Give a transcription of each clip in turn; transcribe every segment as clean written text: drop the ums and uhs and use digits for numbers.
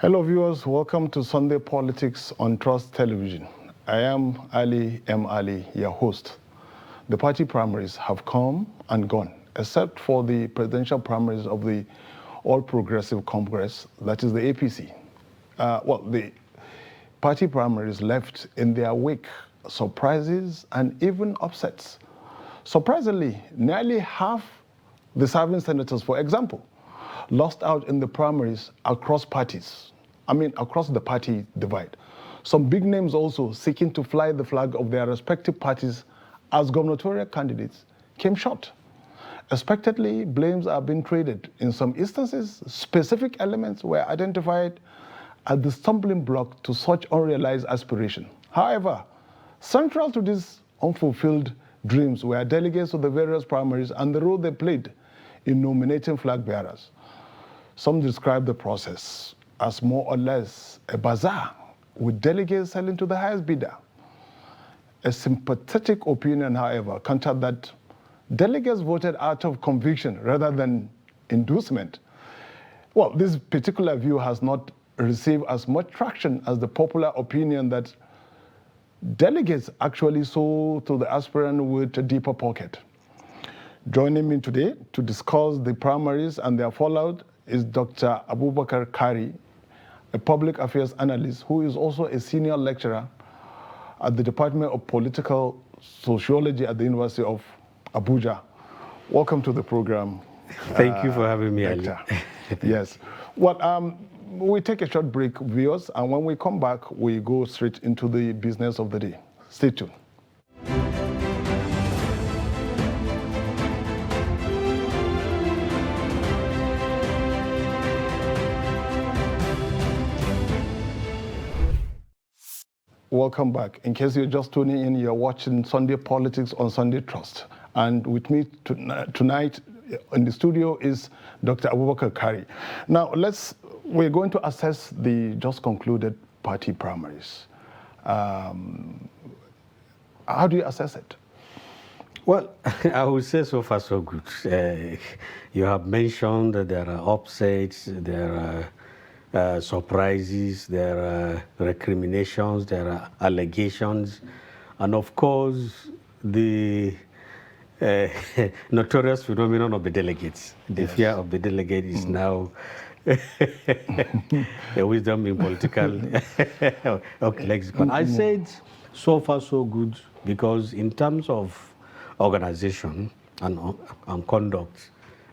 Hello viewers, welcome to Sunday Politics on Trust Television. I am Ali M. Ali, your host. The party primaries have come and gone, except for the presidential primaries of the All Progressive Congress, that is the APC. The party primaries left in their wake surprises and even upsets. Surprisingly, nearly half the serving senators, for example, lost out in the primaries across parties. Across the party divide. Some big names also seeking to fly the flag of their respective parties as gubernatorial candidates came short. Expectedly, blames are being traded. In some instances, specific elements were identified as the stumbling block to such unrealized aspiration. However, central to these unfulfilled dreams were delegates of the various primaries and the role they played in nominating flag bearers. Some describe the process as more or less a bazaar, with delegates selling to the highest bidder. A sympathetic opinion, however, countered that delegates voted out of conviction rather than inducement. Well, this particular view has not received as much traction as the popular opinion that delegates actually sold to the aspirant with a deeper pocket. Joining me today to discuss the primaries and their fallout is Dr. Abubakar Kari, a public affairs analyst who is also a senior lecturer at the Department of Political Sociology at the University of Abuja. Welcome to the program. Thank you for having me, Ali. Yes. Well, we take a short break, viewers, and when we come back, we go straight into the business of the day. Stay tuned. Welcome back. In case you're just tuning in, you're watching Sunday Politics on Sunday Trust. And with me tonight in the studio is Dr. Abubakar Kari. Now, we're going to assess the just concluded party primaries. How do you assess it? Well, I would say so far so good. You have mentioned that there are upsets, there are surprises, there are recriminations, there are allegations, and of course, the notorious phenomenon of the delegates. The fear of the delegate is now a wisdom in political lexicon. I said so far so good because in terms of organization and conduct,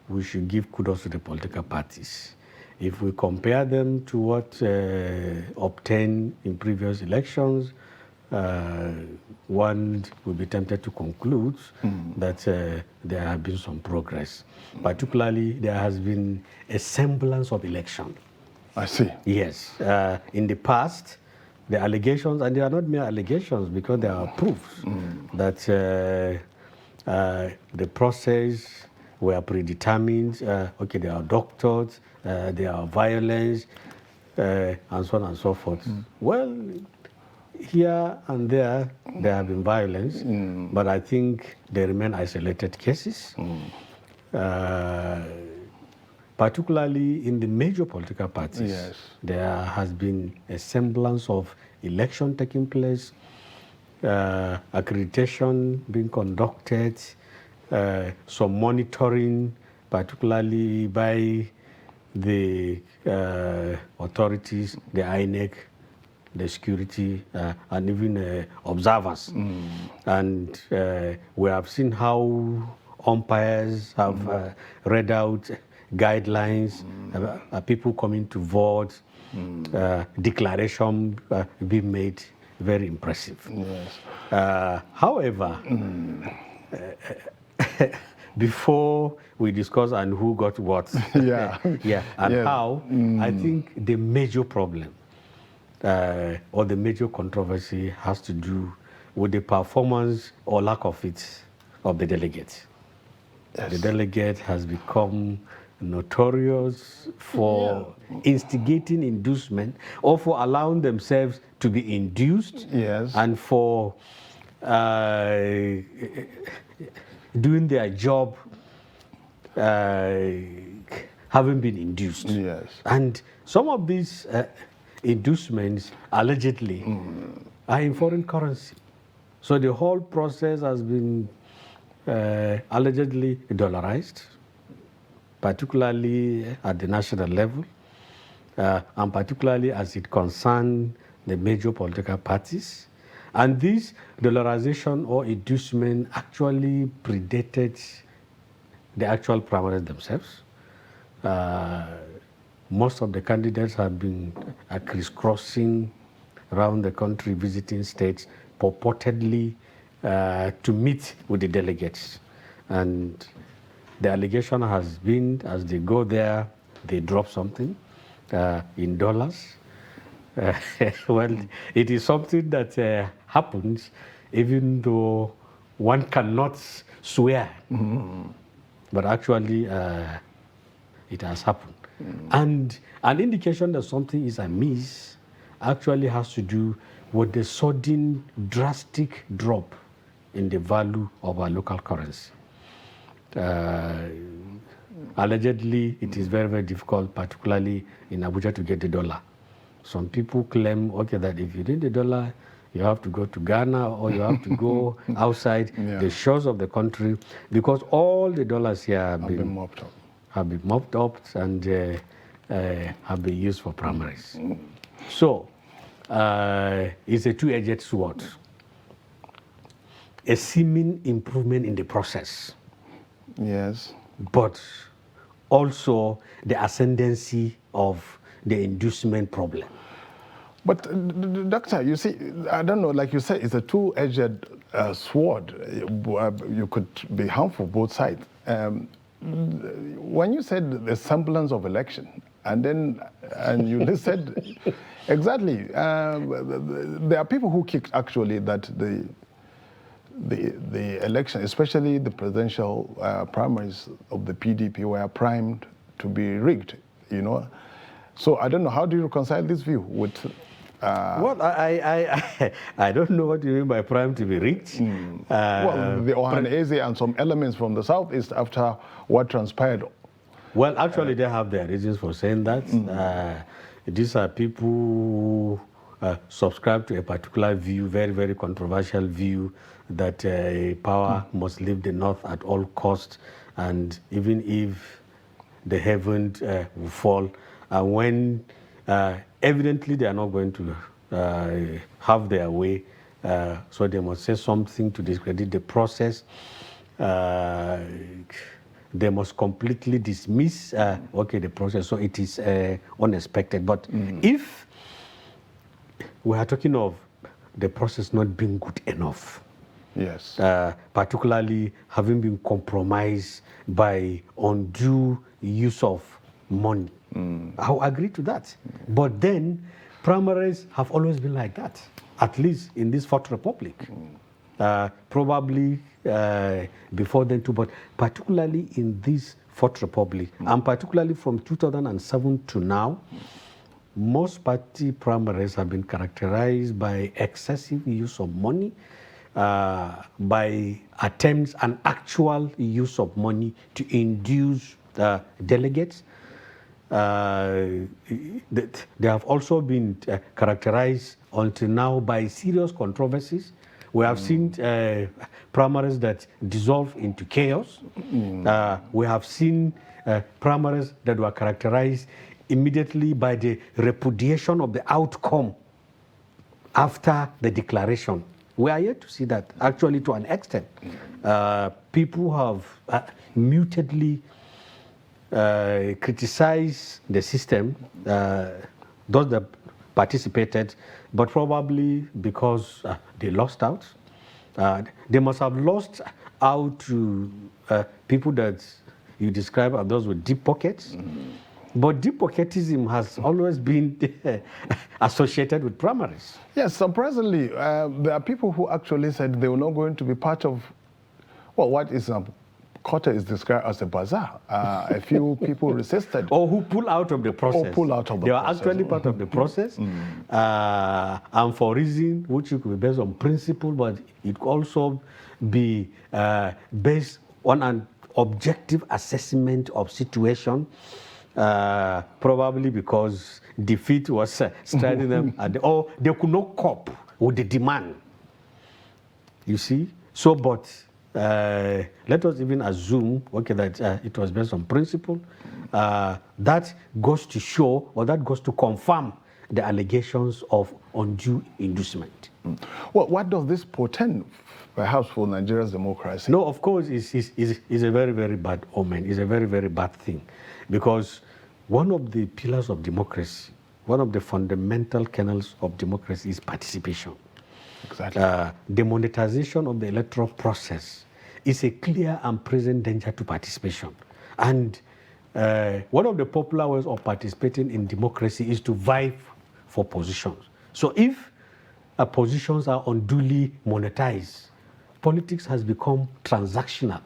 we should give kudos to the political parties. If we compare them to what obtained in previous elections, one would be tempted to conclude that there have been some progress. Particularly, there has been a semblance of election. I see. Yes. In the past, the allegations, and they are not mere allegations because there are proofs that the process were predetermined. Okay, there are doctors, there are violence, and so on and so forth. Well, here and there have been violence, but I think they remain isolated cases. Particularly in the major political parties, there has been a semblance of election taking place, accreditation being conducted, some monitoring, particularly by the authorities, the INEC, the security, and even observers. And we have seen how umpires have read out guidelines, people coming to vote, declaration being made, very impressive. Yes. However, before we discuss and who got what, and how, I think the major problem or the major controversy has to do with the performance or lack of it of the delegate. Yes. The delegate has become notorious for instigating inducement or for allowing themselves to be induced, and for doing their job having been induced. Yes. And some of these inducements allegedly are in foreign currency. So the whole process has been allegedly dollarized, particularly at the national level, and particularly as it concerns the major political parties. And this dollarization or inducement actually predated the actual primaries themselves. Most of the candidates have been crisscrossing around the country, visiting states, purportedly to meet with the delegates. And the allegation has been, as they go there, they drop something in dollars. Well, it is something that happens even though one cannot swear. But actually, it has happened. And an indication that something is amiss actually has to do with the sudden drastic drop in the value of our local currency. Allegedly, it is very, very difficult, particularly in Abuja, to get the dollar. Some people claim, okay, that if you need the dollar, you have to go to Ghana or you have to go outside the shores of the country, because all the dollars here have been mopped up and have been used for primaries. So it's a two-edged sword. A seeming improvement in the process. Yes. But also the ascendancy of the inducement problem. But, Doctor, you see, I don't know, like you said, it's a two-edged sword. You could be harmful both sides. When you said the semblance of election, and you just said, exactly, there are people who kick actually that the election, especially the presidential primaries of the PDP, were primed to be rigged, you know. So I don't know, how do you reconcile this view with... Well, I don't know what you mean by primed to be rigged. Well, the Ohanese and some elements from the southeast after what transpired. Well, actually, they have their reasons for saying that. These are people who subscribe to a particular view, very, very controversial view, that power must leave the north at all costs, and even if the heavens will fall, and when evidently they are not going to have their way, so they must say something to discredit the process. They must completely dismiss the process, so it is unexpected. But if we are talking of the process not being good enough, yes, particularly having been compromised by undue use of money, I'll agree to that. But then primaries have always been like that, at least in this Fourth Republic. Probably before then too, but particularly in this Fourth Republic, and particularly from 2007 to now, most party primaries have been characterized by excessive use of money, by attempts and actual use of money to induce delegates. They have also been characterized until now by serious controversies. We have seen primaries that dissolve into chaos. We have seen primaries that were characterized immediately by the repudiation of the outcome after the declaration. We are yet to see that, actually, to an extent. People have mutedly criticized the system, those that participated, but probably because they lost out. They must have lost out to people that you describe as those with deep pockets. But deep pocketism has always been associated with primaries. Yes, surprisingly, there are people who actually said they were not going to be part of, well, what is Qatar is described as a bazaar. A few people resisted. Or who pull out of the process. Or pull out of the process. They were actually part of the process. And for reason which could be based on principle, but it could also be based on an objective assessment of situation. probably because defeat was striding them, or they could not cope with the demand. You see? So, but let us even assume, okay, that it was based on principle. That goes to show, or that goes to confirm the allegations of undue inducement. Well, what does this portend, perhaps, for Nigeria's democracy? No, of course, it's a very, very bad omen. It's a very, very bad thing. Because one of the pillars of democracy, one of the fundamental kernels of democracy is participation. Exactly. The monetization of the electoral process is a clear and present danger to participation. And one of the popular ways of participating in democracy is to vie for positions. So if positions are unduly monetized, politics has become transactional.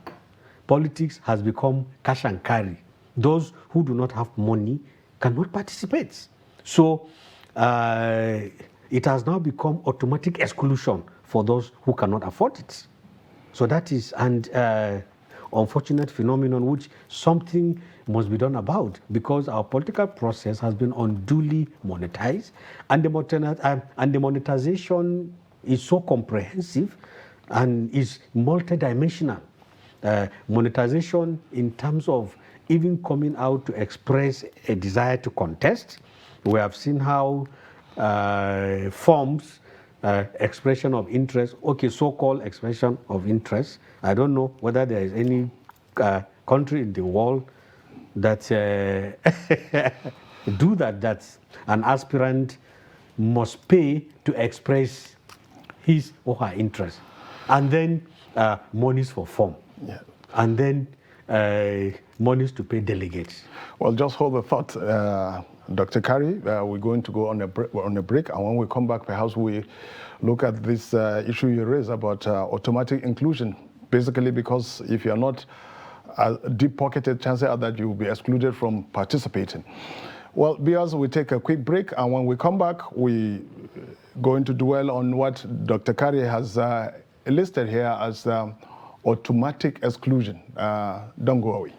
Politics has become cash and carry. Those who do not have money cannot participate. So it has now become automatic exclusion for those who cannot afford it. So that is an unfortunate phenomenon which something must be done about, because our political process has been unduly monetized, and the monetization is so comprehensive and is multidimensional. Monetization in terms of even coming out to express a desire to contest. We have seen how forms, expression of interest, okay, so-called expression of interest. I don't know whether there is any country in the world that do that an aspirant must pay to express his or her interest. And then monies for form. Yeah. And then monies to pay delegates. Well, just hold the thought, Dr. Kari. We're going to go on a break, and when we come back, perhaps we look at this issue you raised about automatic inclusion. Basically, because if you're not deep-pocketed, chances are that you'll be excluded from participating. Well, viewers, we take a quick break, and when we come back, we're going to dwell on what Dr. Kari has listed here as automatic exclusion. Don't go away.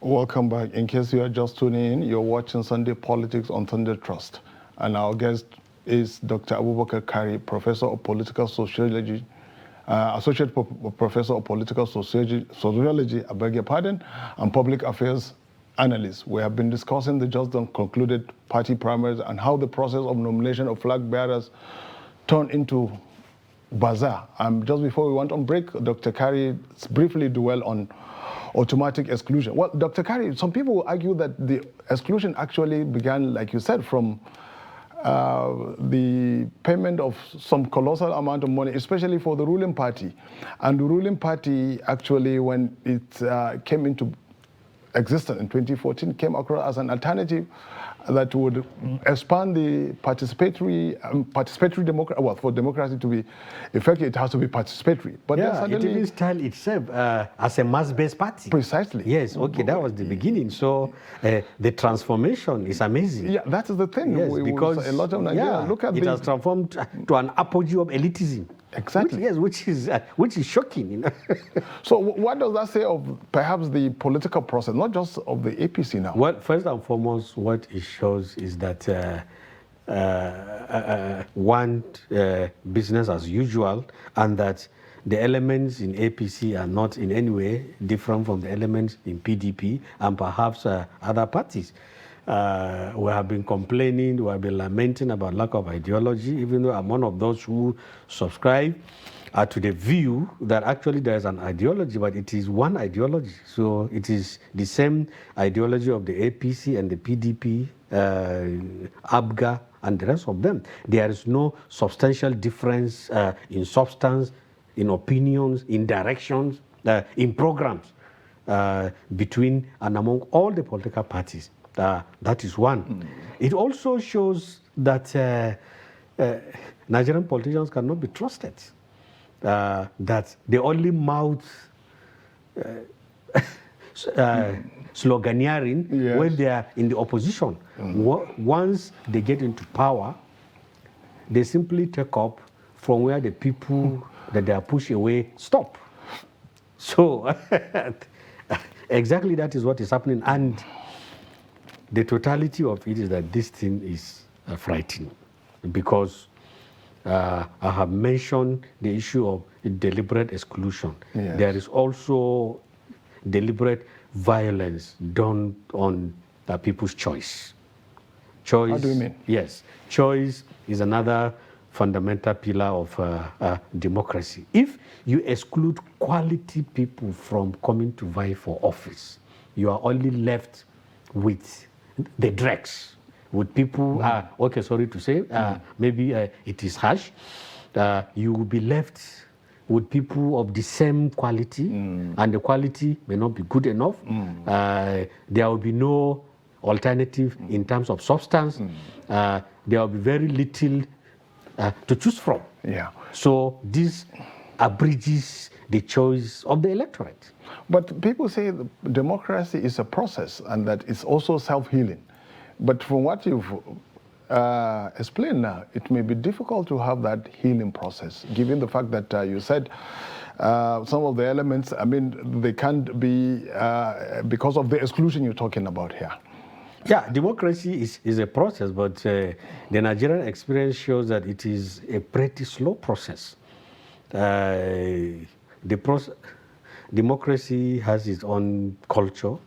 Welcome back. In case you are just tuning in, you're watching Sunday Politics on Sunday Trust. And our guest is Dr. Abubakar Kari, Professor of Political Sociology, Associate Professor of Political Sociology, I beg your pardon, and Public Affairs Analyst. We have been discussing the just concluded party primaries and how the process of nomination of flag bearers turned into bazaar. Just before we went on break, Dr. Kari briefly dwelled on automatic exclusion. Well, Dr. Kari, some people will argue that the exclusion actually began, like you said, from the payment of some colossal amount of money, especially for the ruling party. And the ruling party actually, when it came into existence in 2014, came across as an alternative that would expand the participatory democracy. Well, for democracy to be effective, it has to be participatory. But yeah, suddenly, it even styled itself as a mass-based party. Precisely. Yes, okay, that was the beginning. So the transformation is amazing. Yeah, that is the thing. Yes, because a lot of Nigerians look at it has transformed to an apogee of elitism. Exactly. Which is shocking, you know. So what does that say of perhaps the political process, not just of the APC now? Well, first and foremost, what it shows is that one, business as usual, and that the elements in APC are not in any way different from the elements in PDP and perhaps other parties. we have been complaining, we have been lamenting about lack of ideology, even though I'm one of those who subscribe to the view that actually there is an ideology, but it is one ideology. So it is the same ideology of the APC and the PDP, ABGA, and the rest of them. There is no substantial difference in substance, in opinions, in directions, in programs between and among all the political parties. That is one. It also shows that Nigerian politicians cannot be trusted. That they only mouth sloganeering when they are in the opposition. Once they get into power, they simply take up from where the people that they are pushing away stop. So exactly that is what is happening. And the totality of it is that this thing is frightening, because I have mentioned the issue of deliberate exclusion. Yes. There is also deliberate violence done on people's choice. Choice. How do you mean? Yes. Choice is another fundamental pillar of democracy. If you exclude quality people from coming to vie for office, you are only left with the dregs, with people, okay, sorry to say, maybe it is harsh, you will be left with people of the same quality, and the quality may not be good enough. There will be no alternative in terms of substance. There will be very little to choose from. Yeah. So this abridges the choice of the electorate. But people say democracy is a process and that it's also self-healing. But from what you've explained now, it may be difficult to have that healing process, given the fact that you said some of the elements, I mean, they can't be because of the exclusion you're talking about here. Yeah, democracy is a process, but the Nigerian experience shows that it is a pretty slow process. Democracy has its own culture.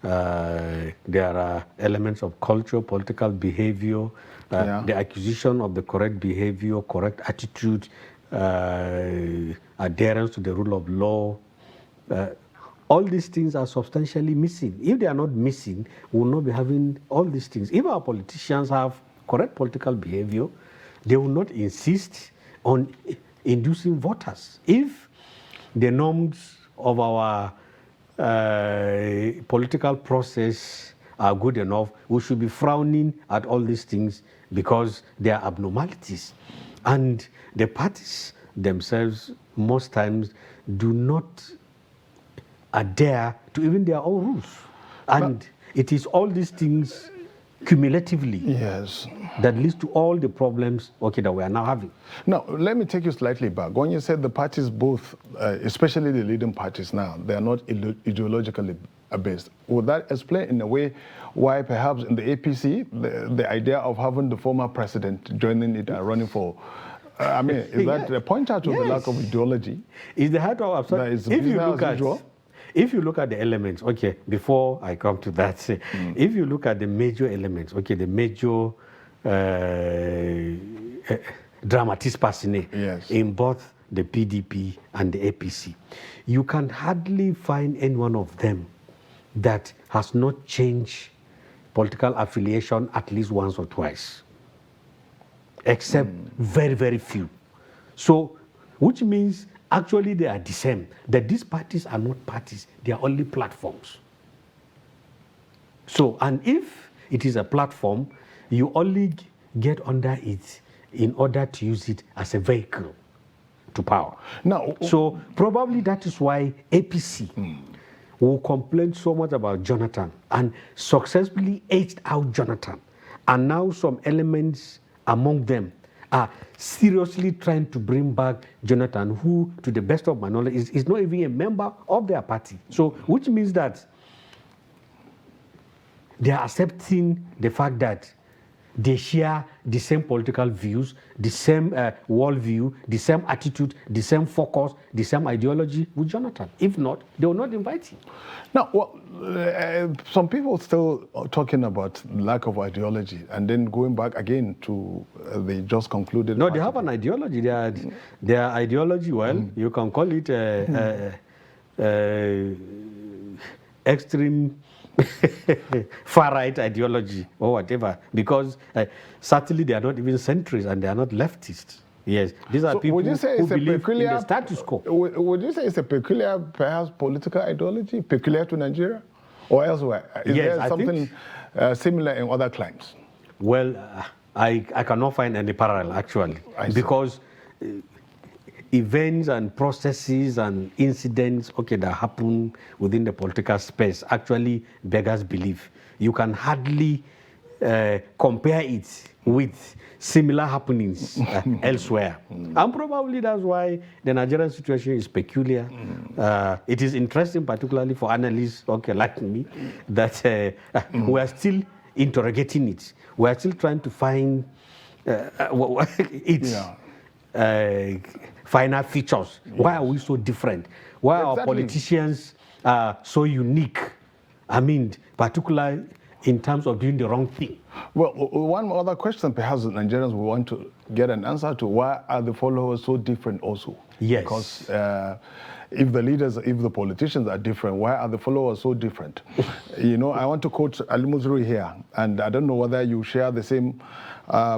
There are elements of culture, political behavior, the acquisition of the correct behavior, correct attitude, adherence to the rule of law. All these things are substantially missing. If they are not missing, we will not be having all these things. If our politicians have correct political behavior, they will not insist on inducing voters. If the norms of our political process are good enough, we should be frowning at all these things because they are abnormalities. And the parties themselves most times do not adhere to even their own rules. And it is all these things cumulatively that leads to all the problems that we are now having. Now, let me take you slightly back. When you said the parties both, especially the leading parties now, they are not ideologically based. Would that explain in a way why perhaps in the APC, the idea of having the former president joining it and running for, I mean, is that a pointer to the lack of ideology? Is the heart of if you look at the elements, before I come to that, if you look at the major elements, the major dramatis personae in both the PDP and the APC, you can hardly find any one of them that has not changed political affiliation at least once or twice, except very, very few. So, which means actually they are the same, that these parties are not parties, they are only platforms. So, and if it is a platform, you only get under it in order to use it as a vehicle to power. Now, so probably that is why APC will complain so much about Jonathan and successfully edged out Jonathan. And now some elements among them are seriously trying to bring back Jonathan, who, to the best of my knowledge, is not even a member of their party. So, which means that they are accepting the fact that they share the same political views, the same worldview, the same attitude, the same focus, the same ideology with Jonathan. If not, they will not invite him. Now, well, some people still are talking about lack of ideology, and then going back again to the just concluded. No, they have an ideology. Their ideology, well, you can call it extreme far-right ideology or whatever, because certainly they are not even centrists and they are not leftists. Yes, these are people who believe in the status quo. Would you say it's a peculiar, perhaps, political ideology, peculiar to Nigeria or elsewhere? Is there something similar in other climes? Well, I cannot find any parallel, actually, because events and processes and incidents, that happen within the political space actually beggars belief. You can hardly compare it with similar happenings elsewhere. And probably that's why the Nigerian situation is peculiar. It is interesting, particularly for analysts like me, that we are still interrogating it. We are still trying to find its final features. Yes. Why are we so different? Why are our politicians so unique? I mean, particularly in terms of doing the wrong thing. Well, one other question perhaps Nigerians will want to get an answer to: why are the followers so different also? Yes. Because if the politicians are different, why are the followers so different? I want to quote Ali Muzri here, and I don't know whether you share the same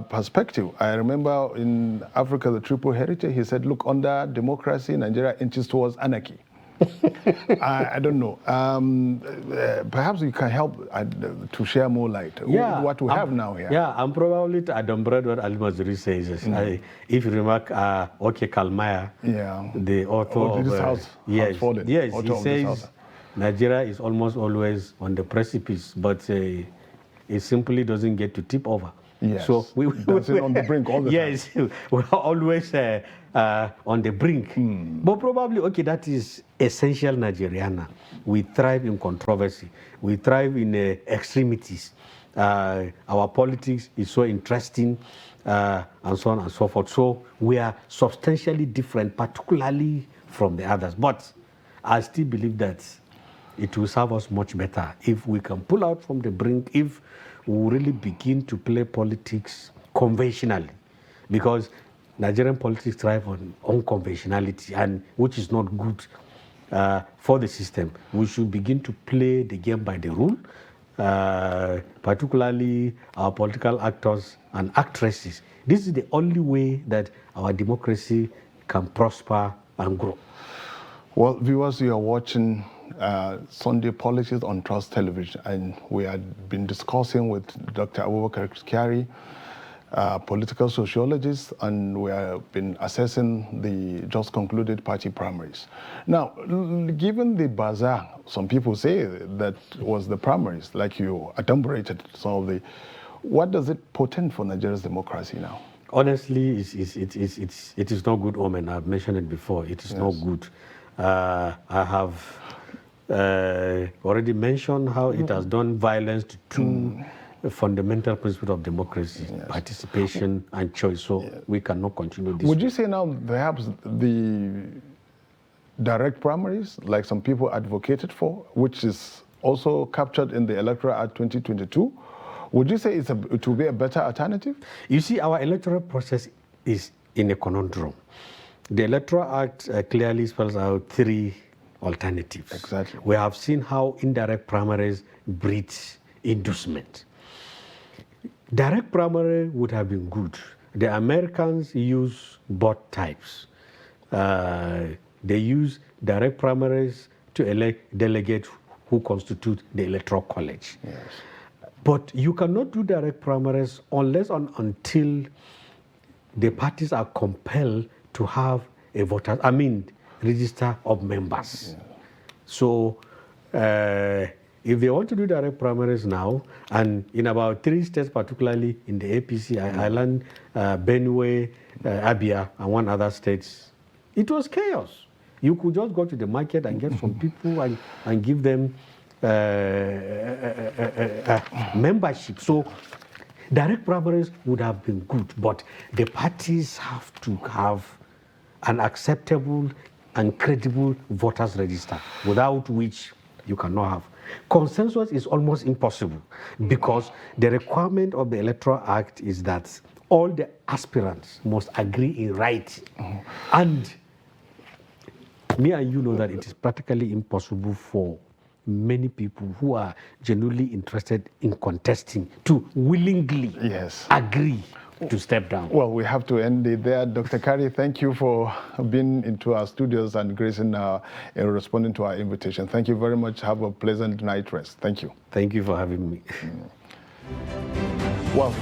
perspective. I remember in Africa, the Triple Heritage, he said, look, under democracy, Nigeria inches towards anarchy. I don't know. Perhaps you can help to share more light. What we have now here. Yeah, I'm probably to adumbrate what Ali Mazuri says. If you remark, Kalmaya, the author of this house has fallen. Yes, he says Nigeria is almost always on the precipice, but it simply doesn't get to tip over. Yes. So we're on the brink all the time. Yes, we're always on the brink. But probably, that is essential Nigeriana. We thrive in controversy. We thrive in extremities. Our politics is so interesting, and so on and so forth. So we are substantially different, particularly from the others. But I still believe that it will serve us much better if we can pull out from the brink, if we really begin to play politics conventionally, because Nigerian politics thrive on unconventionality, and which is not good for the system. We should begin to play the game by the rule, particularly our political actors and actresses. This is the only way that our democracy can prosper and grow. Well, viewers, you are watching Sunday Politics on Trust Television, and we have been discussing with Dr. Abubakar Kyari, political sociologist, and we have been assessing the just concluded party primaries. Now, given the bazaar, some people say that was the primaries, like you adumbrated some of the. What does it portend for Nigeria's democracy now? Honestly, it is not good omen. I've mentioned it before. It is not good. I have already mentioned how it has done violence to two fundamental principles of democracy, participation and choice. So we cannot continue this. Would you say now perhaps the direct primaries, like some people advocated for, which is also captured in the Electoral Act 2022, would you say it will be a better alternative? You see, our electoral process is in a conundrum. The Electoral Act clearly spells out three alternatives. Exactly. We have seen how indirect primaries breeds inducement. Direct primary would have been good. The Americans use both types. They use direct primaries to elect delegates who constitute the Electoral College. Yes. But you cannot do direct primaries unless until the parties are compelled to have a register of members. Yeah. So if they want to do direct primaries now, and in about 3 states, particularly in the APC, Island, Benue, Abia, and one other states, it was chaos. You could just go to the market and get some people and give them membership. So Direct primaries would have been good, but the parties have to have an acceptable and credible voters register, without which you cannot have. Consensus is almost impossible because the requirement of the Electoral Act is that all the aspirants must agree in writing. And me and you know that it is practically impossible for many people who are genuinely interested in contesting to willingly agree to step down. Well, we have to end it there. Dr. Kari, thank you for being into our studios and gracing and responding to our invitation. Thank you very much. Have a pleasant night rest. Thank you. Thank you for having me. Well.